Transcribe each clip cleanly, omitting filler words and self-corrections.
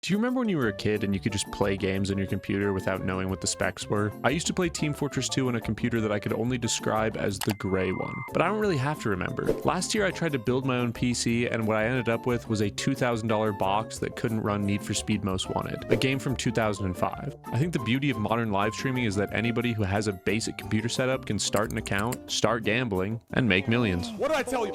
Do you remember when you were a kid and you could just play games on your computer without knowing what the specs were? I used to play Team Fortress 2 on a computer that I could only describe as the gray one, but I don't really have to remember. Last year I tried to build my own PC, and what I ended up with was a $2,000 box that couldn't run Need for Speed Most Wanted, a game from 2005. I think the beauty of modern live streaming is that anybody who has a basic computer setup can start an account, start gambling, and make millions. What did I tell you?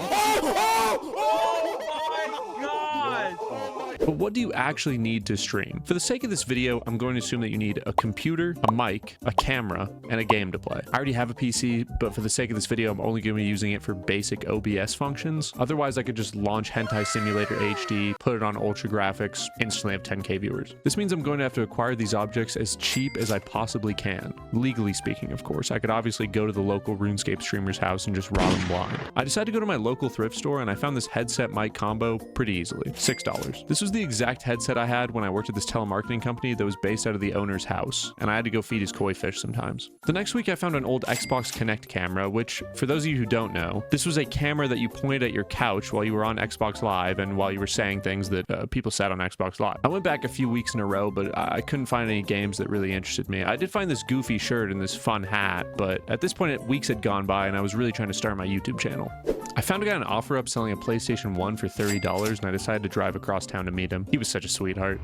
But what do you actually need to stream? For the sake of this video, I'm going to assume that you need a computer, a mic, a camera, and a game to play. I already have a PC, but for the sake of this video, I'm only going to be using it for basic OBS functions. Otherwise, I could just launch Hentai Simulator HD, put it on ultra graphics, instantly have 10K viewers. This means I'm going to have to acquire these objects as cheap as I possibly can. Legally speaking, of course. I could obviously go to the local RuneScape streamer's house and just rob them blind. I decided to go to my local thrift store, and I found this headset mic combo pretty easily. $6. This was the exact headset I had when I worked at this telemarketing company that was based out of the owner's house, and I had to go feed his koi fish sometimes. The next week I found an old Xbox Kinect camera, which, for those of you who don't know, this was a camera that you pointed at your couch while you were on Xbox Live and while you were saying things that people said on Xbox Live. I went back a few weeks in a row, but I couldn't find any games that really interested me. I did find this goofy shirt and this fun hat, but at this point weeks had gone by and I was really trying to start my YouTube channel. I found a guy on OfferUp selling a PlayStation 1 for $30, and I decided to drive across town to meet him. He was such a sweetheart.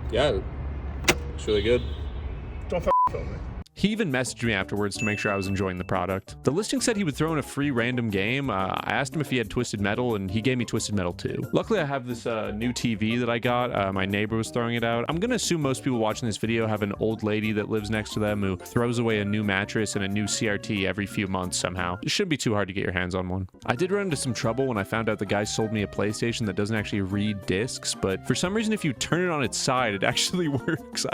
Yeah, it's really good. Don't film me. He even messaged me afterwards to make sure I was enjoying the product. The listing said he would throw in a free random game. I asked him if he had Twisted Metal, and he gave me Twisted Metal 2. Luckily, I have this new TV that I got. My neighbor was throwing it out. I'm gonna assume most people watching this video have an old lady that lives next to them who throws away a new mattress and a new CRT every few months somehow. It shouldn't be too hard to get your hands on one. I did run into some trouble when I found out the guy sold me a PlayStation that doesn't actually read discs, but for some reason, if you turn it on its side, it actually works.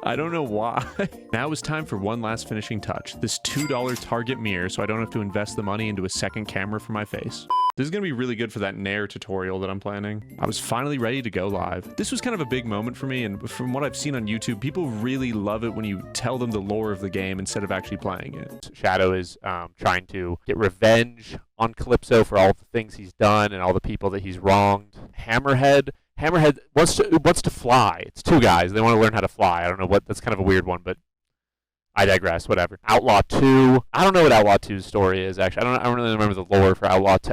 I don't know why. Now it's time for one last finishing touch. This $2 Target mirror, so I don't have to invest the money into a second camera for my face. This is going to be really good for that Nair tutorial that I'm planning. I was finally ready to go live. This was kind of a big moment for me, and from what I've seen on YouTube, people really love it when you tell them the lore of the game instead of actually playing it. Shadow is trying to get revenge on Calypso for all the things he's done and all the people that he's wronged. Hammerhead wants to fly. It's two guys. They want to learn how to fly. I don't know what. That's kind of a weird one, but I digress, whatever. Outlaw 2. I don't know what Outlaw 2's story is, actually. I don't really remember the lore for Outlaw 2.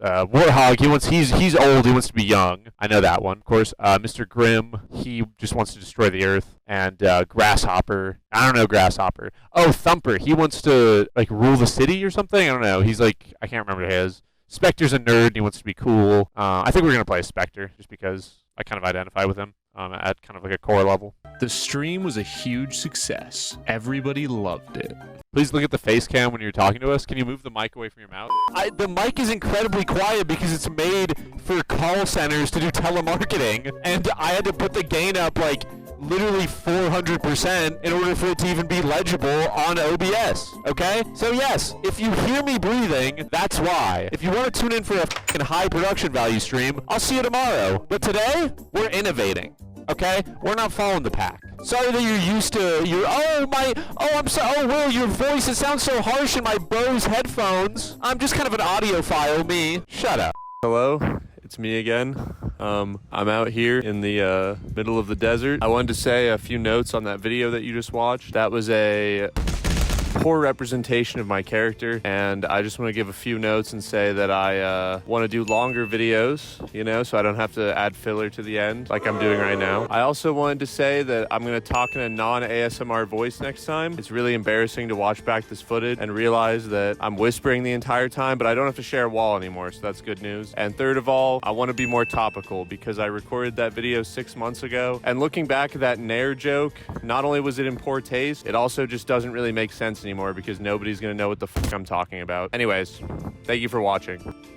Warthog, he's old, he wants to be young. I know that one. Of course, Mr. Grimm, he just wants to destroy the earth. And Grasshopper, I don't know Grasshopper. Oh, Thumper, he wants to, like, rule the city or something? I don't know. He's like, I can't remember his. Spectre's a nerd, and he wants to be cool. I think we're going to play Spectre, just because I kind of identify with him at kind of like a core level. The stream was a huge success. Everybody loved it. Please look at the face cam when you're talking to us. Can you move the mic away from your mouth? The mic is incredibly quiet because it's made for call centers to do telemarketing, and I had to put the gain up like literally 400% in order for it to even be legible on OBS, okay? So yes, if you hear me breathing, that's why. If you want to tune in for a fucking high production value stream, I'll see you tomorrow. But today, we're innovating. Okay, we're not following the pack. Sorry that you're used to Will, your voice, it sounds so harsh in my Bose headphones. I'm just kind of an audiophile, me. Shut up. Hello, it's me again. I'm out here in the middle of the desert. I wanted to say a few notes on that video that you just watched. That was a poor representation of my character, and I just want to give a few notes and say that I want to do longer videos, you know, so I don't have to add filler to the end like I'm doing right now. I also wanted to say that I'm going to talk in a non-ASMR voice next time. It's really embarrassing to watch back this footage and realize that I'm whispering the entire time, but I don't have to share a wall anymore, so that's good news. And third of all, I want to be more topical because I recorded that video 6 months ago, and looking back at that Nair joke, not only was it in poor taste, it also just doesn't really make sense anymore because nobody's going to know what the fuck I'm talking about. Anyways, thank you for watching.